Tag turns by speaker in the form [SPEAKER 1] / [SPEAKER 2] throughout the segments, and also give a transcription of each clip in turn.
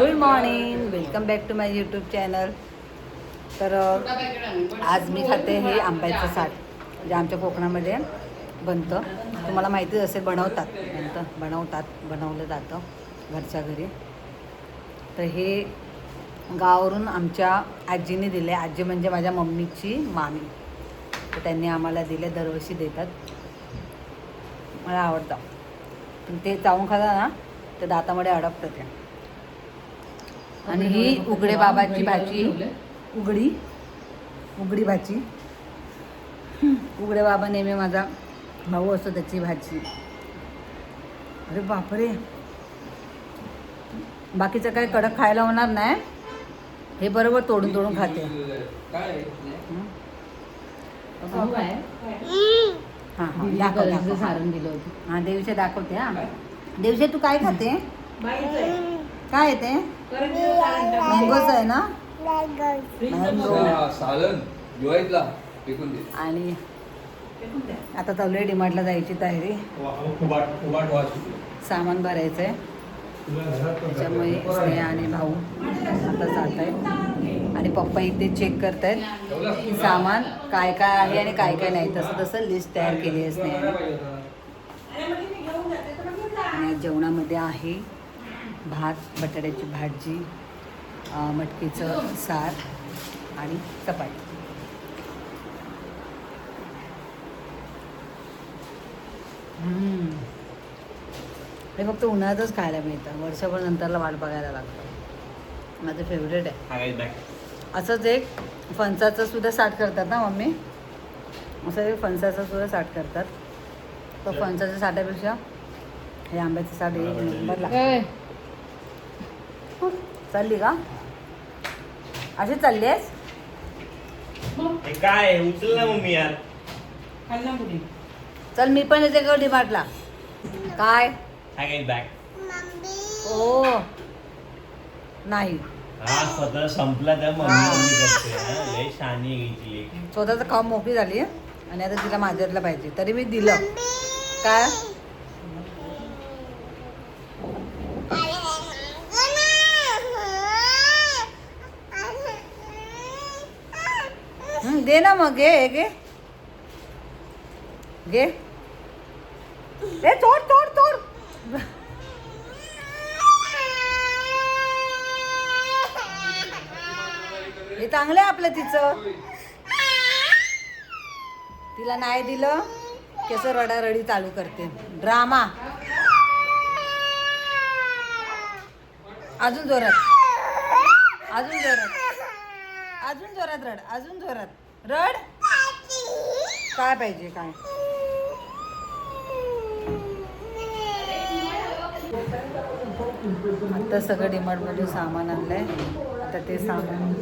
[SPEAKER 1] Good morning, welcome back to my YouTube channel. तर आज मी खाते हे आंब्याचं साठ, जे आमच्या कोकणामध्ये बनतं. तुम्हाला माहितीच असेल, बनवलं जातं घरच्या घरी. तर हे गावावरून आमच्या आजीने दिले. आजी म्हणजे माझ्या मम्मीची मामी. तर त्यांनी आम्हाला दिले, दरवर्षी देतात. मला आवडतं, पण ते चावून खाल्लं ना तर दातामध्ये अडकतं ते. आणि ही उघडे बाबाची भाजी, उघडी भाजी. उघडे बाबा नेहमी माझा भाऊ असतो, त्याची भाजी. अरे बापरे, बाकीचं काय कडक खायला होणार नाही, हे बरोबर तोडून तोडून खाते. हां हां, दाखव. सारण दिलं होतं. हां, देवीचे दाखवते. हां, देवीचे तू काय खाते? काय आहे ते? मँगोच आहे ना? आणि आता चालू आहे डीमार्टला जायची तयारी. सामान भरायचं आहे, त्याच्यामुळे स्नेहा आणि भाऊ आता जात आहेत. आणि पप्पा इथे चेक करत आहेत की सामान काय काय आहे आणि काय काय नाही. तसं लिस्ट तयार केली आहे स्नेहाने. आणि जेवणामध्ये आहे भात, बटाट्याची भाजी, मटकीचं सार आणि चपाती. हे फक्त उन्हाळ्यातच खायला मिळतं, वर्षभर नंतरला वाट बघायला लागतं. माझं फेवरेट आहे. असंच एक फणसाचं सुद्धा साठ करतात ना मम्मी, असं एक फणसाचं सुद्धा साठ करतात. तर फणसाच्या साठापेक्षा हे आंब्याचं साठ एक नंबर लागतं. चालली का? अशी चालली आहेस?
[SPEAKER 2] काय उचल ना मम्मी यार.
[SPEAKER 1] चल मी पण येते का डीमार्टला? काय ओ नाही,
[SPEAKER 2] हा स्वतः संपला त्या मम्मी करते. लय शानी घ्यायची.
[SPEAKER 1] स्वतःच खाऊन मोकळी झाली आणि आता तिला माझ्यातलं पाहिजे, तरी मी दिलं. काय दे ना मग. घे घे घे. ए तोड तोड तोड. हे चांगलं आहे आपलं. तिला नाही दिलं कसं रडारडी चालू करते, ड्रामा. अजून जोरात, अजून जोरात, अजून जोरात रड, अजून जोरात रड. काय पाहिजे काय? आता सगळं डीमार्टमधून सामान आणलंय. आता ते सामान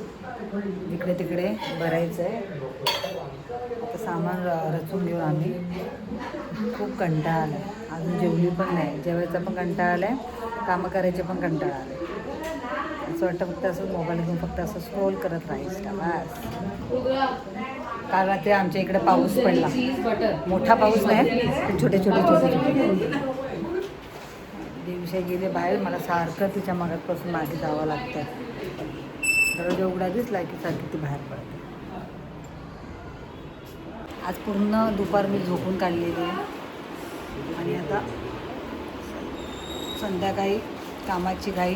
[SPEAKER 1] इकडे तिकडे भरायचं आहे. आता सामान रचून घेऊन आम्ही. खूप कंटाळा आला आहे, अजून जेवली पण नाही. जेवायचा पण कंटाळा आला आहे, कामं करायचे पण कंटाळा आला आहे. असं वाटतं फक्त असं मोबाईल घेऊन फक्त असं स्क्रोल करत राहायचं बस. काल रात्री आमच्या इकडे पाऊस पडला, मोठा पाऊस नाही, छोटे छोटे छोटे छोटे. दिवशी गेले बाहेर, मला सारखं तिच्या मागातपासून मागे जावं लागतं. दरवाजा उघडा दिसला की सारखी ती बाहेर पडते. आज पूर्ण दुपार मी झोपून काढलेली आहे आणि आता संध्याकाळी कामाची घाई,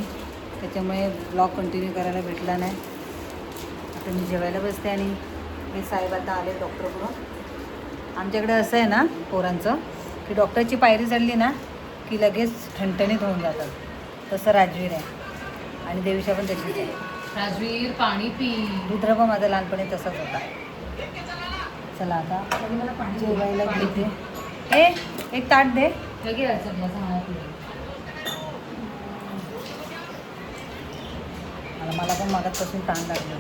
[SPEAKER 1] त्याच्यामुळे ब्लॉग कंटिन्यू करायला भेटला नाही. आता मी जेवायला बसते आणि हे साहेब आता आले डॉक्टरकडून. आमच्याकडे असं आहे ना पोरांचं, की डॉक्टरची पायरी चढली ना की लगेच ठणठणीत होऊन जातात. तसं राजवीर आहे आणि देवीशा पण तशीच आहे.
[SPEAKER 3] राजवीर पाणी पी.
[SPEAKER 1] रुद्र पण माझा लहानपणी तसाच होता. चला आता जेवायला घेते. एक ताट दे. मला पण मागातपासून ताण लागलं,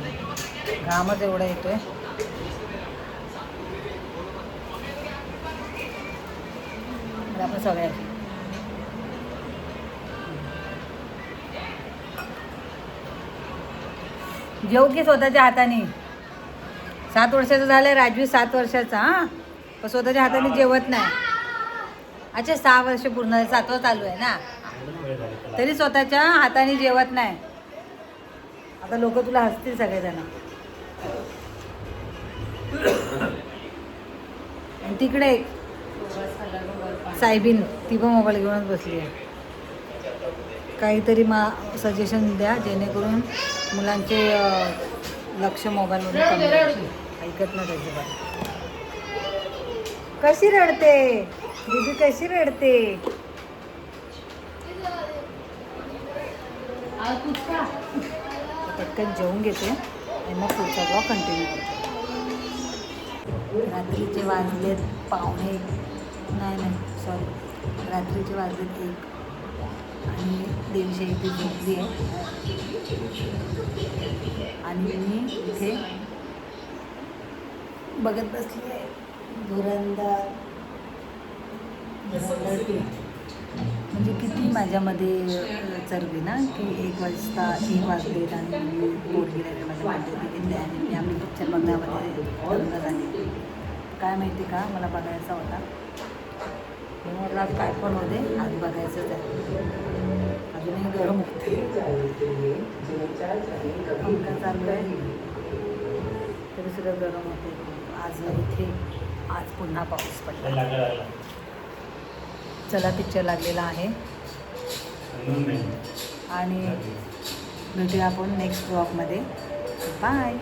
[SPEAKER 1] घामच एवढा येतोय. आपण सगळ्या जेव की स्वतःच्या हाताने. 7 वर्षाचा झालं राजवीर, 7 वर्षाचा. हां, पण स्वतःच्या हाताने जेवत नाही. अच्छा, 6 वर्ष पूर्ण, 7वं चालू आहे ना, तरी स्वतःच्या हाताने जेवत नाही. आता लोक तुला हसतील सगळेजण. आणि तिकडे एक सायबीन, ती पण मोबाईल घेऊनच बसली आहे. काहीतरी सजेशन द्या जेणेकरून मुलांचे लक्ष मोबाईलमध्ये कमी होईल. ऐकत नाही त्याचे बाय. कशी रडते दीदी, कशी रडते. पटकन जेवून घेते आणि मग पुढचा ब्लॉग कंटिन्यू करते. रात्रीचे वाजलेत 1:30 रात्रीचे वाजलेत 1 आणि देवीच्या इथे झोपली आहे आणि मी इथे बघत बसली आहे धुरंधर 2. म्हणजे किती माझ्यामध्ये चरबी ना की 1 वाजलेत आणि मी पोरगी राहिले माझ्या बड्डे आणि मी आम्ही पिक्चर बघण्यामध्ये लग्न झाली. काय माहिती का, मला बघायचा होता. मला काय पण होते, आज बघायचंच आहे. अजूनही गरम होते, पंखा चालू आहे तरी सुद्धा गरम होते. आज पुन्हा पाऊस पडला. चला पिक्चर लागलेला आहे आणि भेटूया आपण नेक्स्ट ब्लॉगमध्ये. बाय.